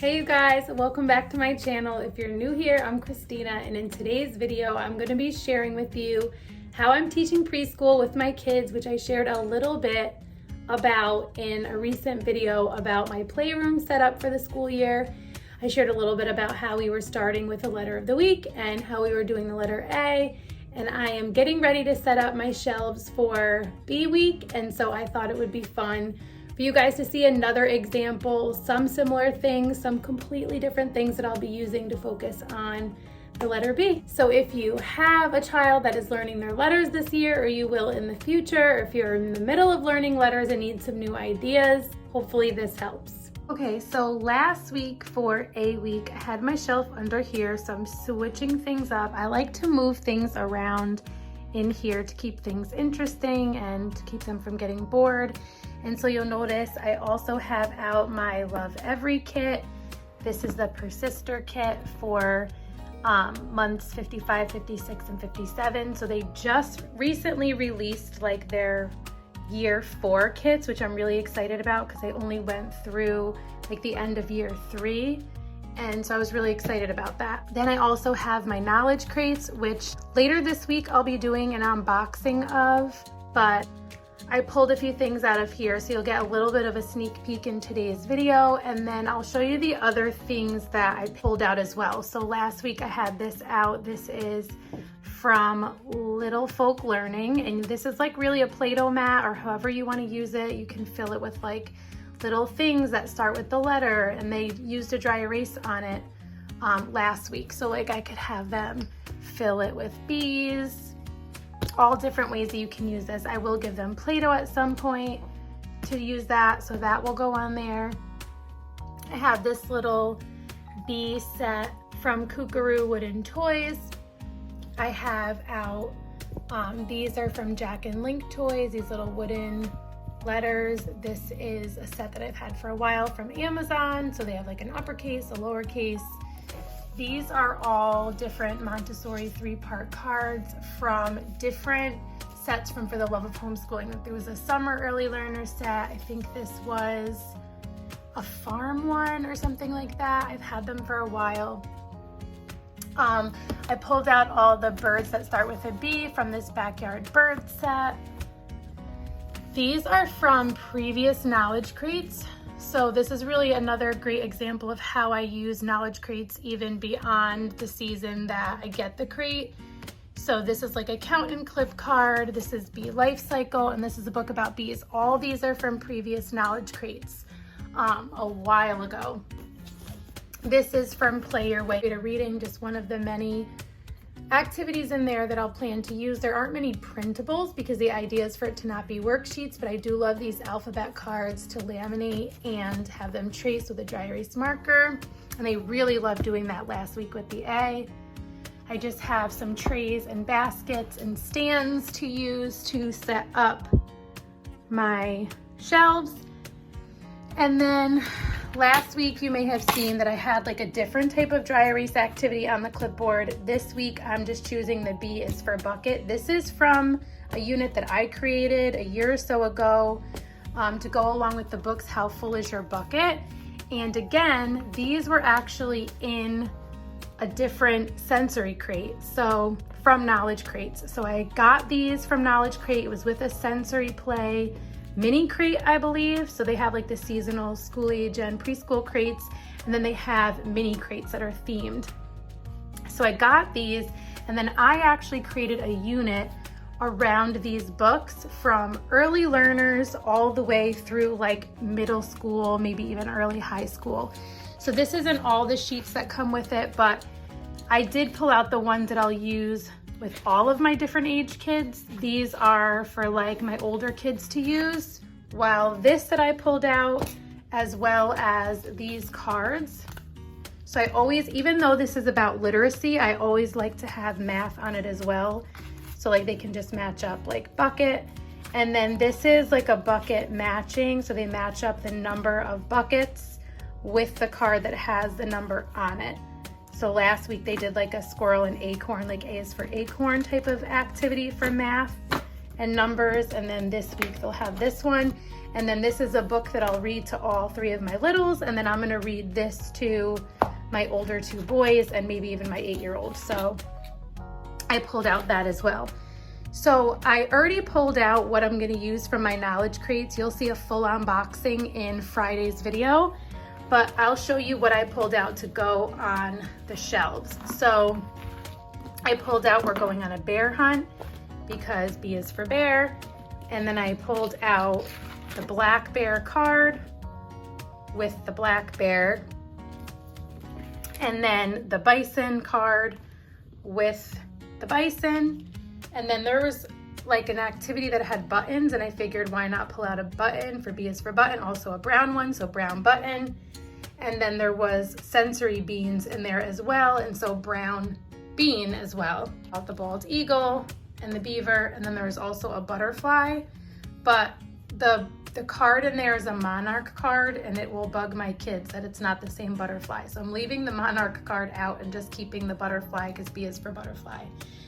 Hey you guys, welcome back to my channel. If you're new here, I'm Christina, and in today's video, I'm going to be sharing with you how I'm teaching preschool with my kids, which I shared a little bit about in a recent video about my playroom setup for the school year. I shared a little bit about how we were starting with the letter of the week and how we were doing the letter A, and I am getting ready to set up my shelves for B week, and so I thought it would be fun for you guys to see another example, some similar things, some completely different things that I'll be using to focus on the letter B. So if you have a child that is learning their letters this year, or you will in the future, or if you're in the middle of learning letters and need some new ideas, hopefully this helps. Okay, so last week for A week, I had my shelf under here, so I'm switching things up. I like to move things around in here to keep things interesting and to keep them from getting bored. And so you'll notice I also have out my Love Every kit. This is the Persister kit for months 55, 56, and 57. So they just recently released like their year 4 kits, which I'm really excited about because I only went through like the end of year 3. And so I was really excited about that. Then I also have my knowledge crates, which later this week I'll be doing an unboxing of, but I pulled a few things out of here, so you'll get a little bit of a sneak peek in today's video, and then I'll show you the other things that I pulled out as well. So last week I had this out. This is from Little Folk Learning, and this is like really a Play-Doh mat, or however you want to use it. You can fill it with like little things that start with the letter, and they used a dry erase on it last week. So like I could have them fill it with bees, all different ways that you can use this. I will give them Play-Doh at some point to use that, so that will go on there. I have this little bee set from Kookaroo Wooden Toys. I have out, these are from Jack and Link Toys, these little wooden letters. This is a set that I've had for a while from Amazon, so they have like an uppercase, a lowercase. These are all different Montessori 3-part cards from different sets from For the Love of Homeschooling. There was a summer early learner set. I think this was a farm one or something like that. I've had them for a while. I pulled out all the birds that start with a B from this backyard bird set. These are from previous knowledge crates. So this is really another great example of how I use knowledge crates even beyond the season that I get the crate. So this is like a count and clip card. This is Bee Life Cycle, and this is a book about bees. All these are from previous knowledge crates a while ago. This is from Play Your Way to Reading, just one of the many activities in there that I'll plan to use. There aren't many printables because the idea is for it to not be worksheets, but I do love these alphabet cards to laminate and have them traced with a dry erase marker, and they really loved doing that last week with the A. I just have some trays and baskets and stands to use to set up my shelves. And then last week you may have seen that I had like a different type of dry erase activity on the clipboard. This week I'm just choosing the B is for bucket. This is from a unit that I created a year or so ago to go along with the books How Full Is Your Bucket? And again, these were actually in a different sensory crate, so from knowledge crates. So I got these from knowledge crate. It was with a sensory play mini crate, I believe. So they have like the seasonal school age and preschool crates, and then they have mini crates that are themed. So I got these, and then I actually created a unit around these books from early learners all the way through like middle school, maybe even early high school. So this isn't all the sheets that come with it, but I did pull out the ones that I'll use with all of my different age kids. These are for like my older kids to use, while this that I pulled out, as well as these cards. So I always, even though this is about literacy, I always like to have math on it as well. So like they can just match up like bucket. And then this is like a bucket matching. So they match up the number of buckets with the card that has the number on it. So last week they did like a squirrel and acorn, like A is for acorn type of activity for math. and numbers, and then this week they'll have this one. And then this is a book that I'll read to all 3 of my littles, and then I'm gonna read this to my older 2 boys and maybe even my 8-year-old. So I pulled out that as well. So I already pulled out what I'm gonna use from my knowledge crates. You'll see a full unboxing in Friday's video, but I'll show you what I pulled out to go on the shelves. So I pulled out, we're going on a bear hunt because B is for bear. And then I pulled out the black bear card with the black bear. And then the bison card with the bison. And then there was like an activity that had buttons, and I figured why not pull out a button for B is for button, also a brown one, so brown button. And then there was sensory beans in there as well, and so brown bean as well. Out the bald eagle and the beaver, and then there was also a butterfly. But the card in there is a monarch card, and it will bug my kids that it's not the same butterfly. So I'm leaving the monarch card out and just keeping the butterfly because B is for butterfly.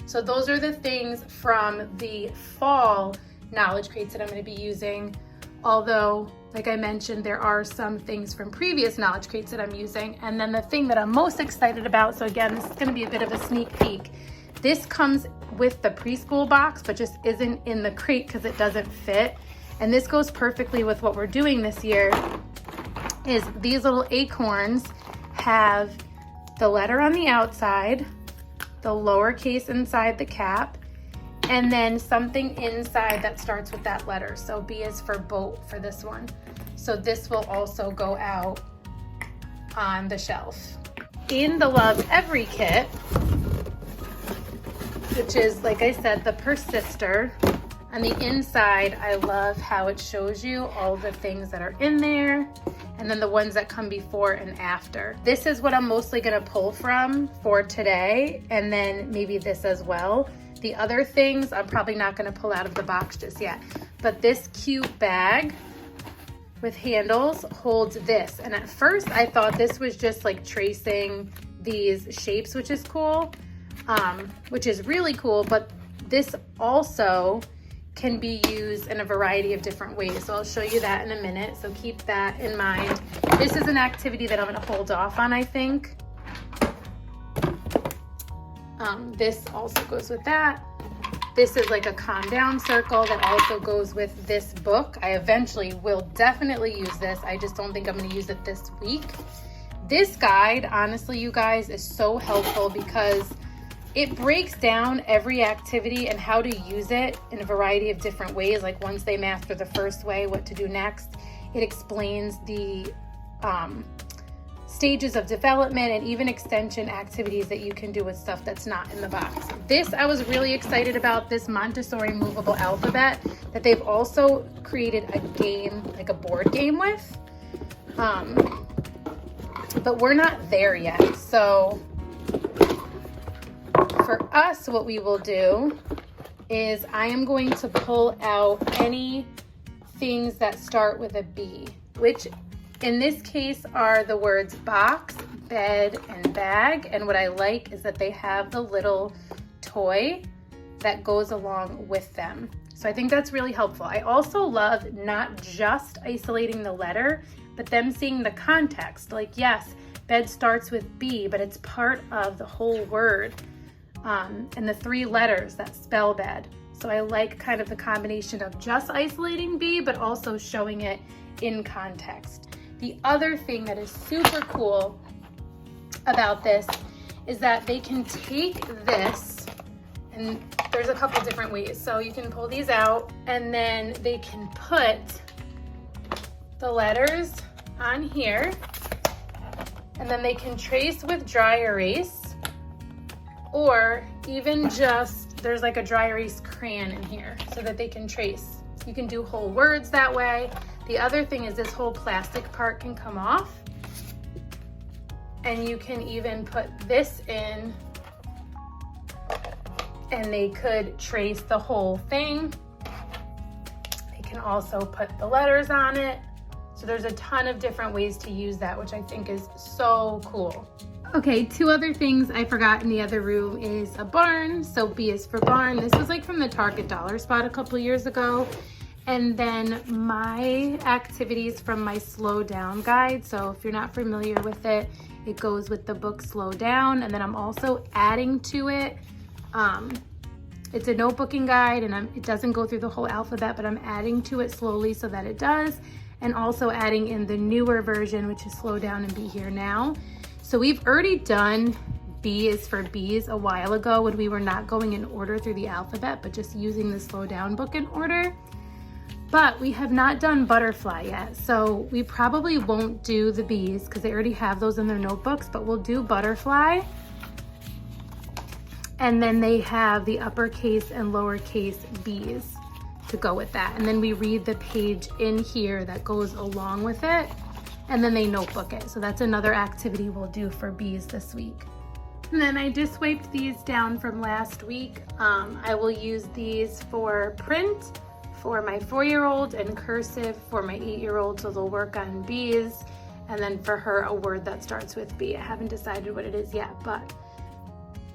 So those are the things from the fall knowledge crates that I'm going to be using. Although, like I mentioned, there are some things from previous knowledge crates that I'm using. And then the thing that I'm most excited about, so again, this is going to be a bit of a sneak peek. This comes with the preschool box, but just isn't in the crate because it doesn't fit. And this goes perfectly with what we're doing this year, is these little acorns have the letter on the outside, the lowercase inside the cap, and then something inside that starts with that letter. So B is for boat for this one. So this will also go out on the shelf. In the Love Every kit, which is, like I said, the Persister, on the inside, I love how it shows you all the things that are in there, and then the ones that come before and after. This is what I'm mostly gonna pull from for today, and then maybe this as well. The other things I'm probably not gonna pull out of the box just yet. But this cute bag with handles holds this. And at first I thought this was just like tracing these shapes, which is cool, which is really cool, but this also can be used in a variety of different ways. So I'll show you that in a minute. So keep that in mind. This is an activity that I'm gonna hold off on, I think. This also goes with that. This is like a calm down circle that also goes with this book. I eventually will definitely use this. I just don't think I'm gonna use it this week. This guide, honestly, you guys, is so helpful because it breaks down every activity and how to use it in a variety of different ways. Like once they master the first way, what to do next. It explains the stages of development and even extension activities that you can do with stuff that's not in the box. This I was really excited about, this Montessori movable alphabet that they've also created a game, like a board game with. But we're not there yet. So for us, what we will do is I am going to pull out any things that start with a B, which in this case are the words box, bed, and bag. And what I like is that they have the little toy that goes along with them. So I think that's really helpful. I also love not just isolating the letter, but them seeing the context. Like, yes, bed starts with B, but it's part of the whole word. And the 3 letters that spell bed. So I like kind of the combination of just isolating B, but also showing it in context. The other thing that is super cool about this is that they can take this, and there's a couple different ways. So you can pull these out, and then they can put the letters on here, and then they can trace with dry erase, or even just, there's like a dry erase crayon in here so that they can trace. You can do whole words that way. The other thing is this whole plastic part can come off, and you can even put this in, and they could trace the whole thing. They can also put the letters on it. So there's a ton of different ways to use that, which I think is so cool. Okay, two other things I forgot in the other room is a barn. So B is for barn. This was like from the Target Dollar Spot a couple years ago. And then my activities from my Slow Down guide. So if you're not familiar with it, it goes with the book Slow Down. And then I'm also adding to it. It's a notebooking guide, and it doesn't go through the whole alphabet, but I'm adding to it slowly so that it does. And also adding in the newer version, which is Slow Down and Be Here Now. So we've already done B is for bees a while ago when we were not going in order through the alphabet, but just using the Slow Down book in order. But we have not done butterfly yet. So we probably won't do the bees because they already have those in their notebooks, but we'll do butterfly. And then they have the uppercase and lowercase bees to go with that. And then we read the page in here that goes along with it, and then they notebook it. So that's another activity we'll do for bees this week. And then I just wiped these down from last week. I will use these for print for my 4-year-old and cursive for my 8-year-old, so they'll work on bees. And then for her, a word that starts with B. I haven't decided what it is yet, but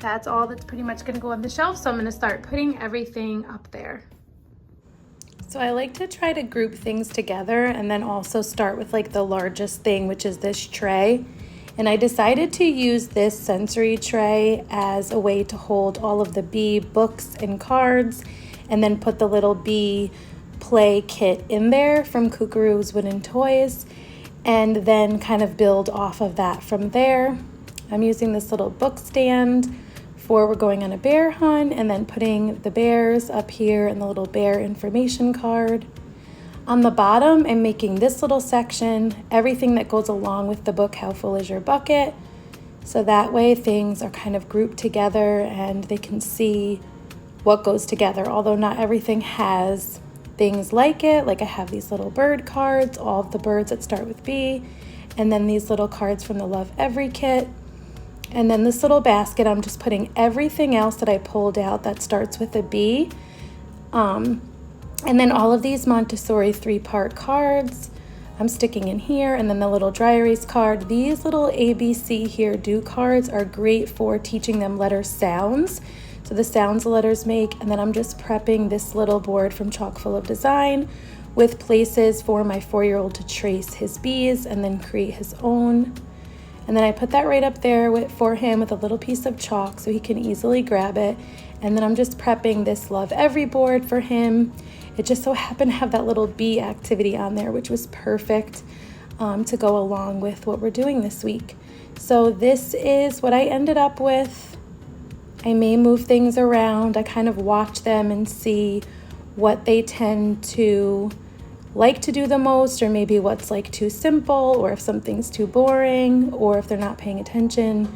that's all that's pretty much gonna go on the shelf. So I'm gonna start putting everything up there. So I like to try to group things together and then also start with like the largest thing, which is this tray. And I decided to use this sensory tray as a way to hold all of the bee books and cards, and then put the little bee play kit in there from Kookaroo's Wooden Toys, and then kind of build off of that from there. I'm using this little book stand for we're going on a bear hunt, and then putting the bears up here and the little bear information card. On the bottom, I'm making this little section, everything that goes along with the book, How Full Is Your Bucket? So that way things are kind of grouped together and they can see what goes together, although not everything has things like it. Like I have these little bird cards, all of the birds that start with B, and then these little cards from the Love Every kit. And then this little basket, I'm just putting everything else that I pulled out that starts with a B. And then all of these Montessori 3-part cards, I'm sticking in here, and then the little dry erase card. These little ABC Here Do cards are great for teaching them letter sounds. So the sounds the letters make, and then I'm just prepping this little board from Chock Full of Design with places for my 4-year-old to trace his bees and then create his own. And then I put that right up there for him with a little piece of chalk so he can easily grab it. And then I'm just prepping this Love Every board for him. It just so happened to have that little bee activity on there, which was perfect to go along with what we're doing this week. So this is what I ended up with. I may move things around. I kind of watch them and see what they tend to like to do the most, or maybe what's like too simple, or if something's too boring, or if they're not paying attention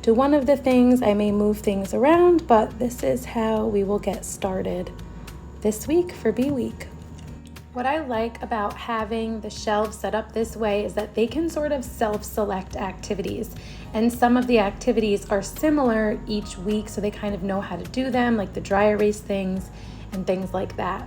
to one of the things, I may move things around, but this is how we will get started this week for Bee Week. What I like about having the shelves set up this way is that they can sort of self-select activities. And some of the activities are similar each week, so they kind of know how to do them, like the dry erase things and things like that.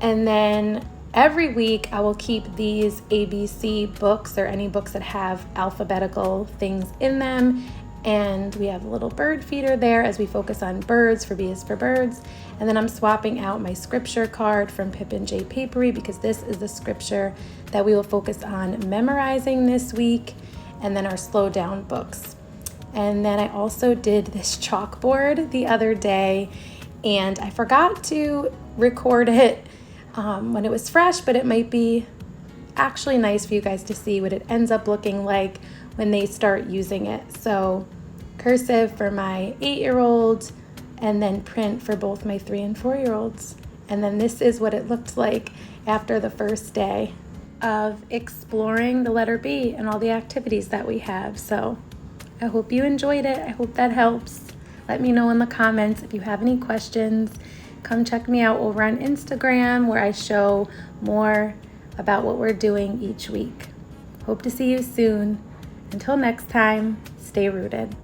And then every week I will keep these ABC books, or any books that have alphabetical things in them. And we have a little bird feeder there as we focus on birds, for B is for birds. And then I'm swapping out my scripture card from Pippin J. Papery, because this is the scripture that we will focus on memorizing this week, and then our slow down books. And then I also did this chalkboard the other day, and I forgot to record it when it was fresh, but it might be actually nice for you guys to see what it ends up looking like when they start using it. So cursive for my 8-year-old, and then print for both my 3 and 4-year-olds. And then this is what it looked like after the first day of exploring the letter B and all the activities that we have. So I hope you enjoyed it. I hope that helps. Let me know in the comments if you have any questions. Come check me out over on Instagram, where I show more about what we're doing each week. Hope to see you soon. Until next time, stay rooted.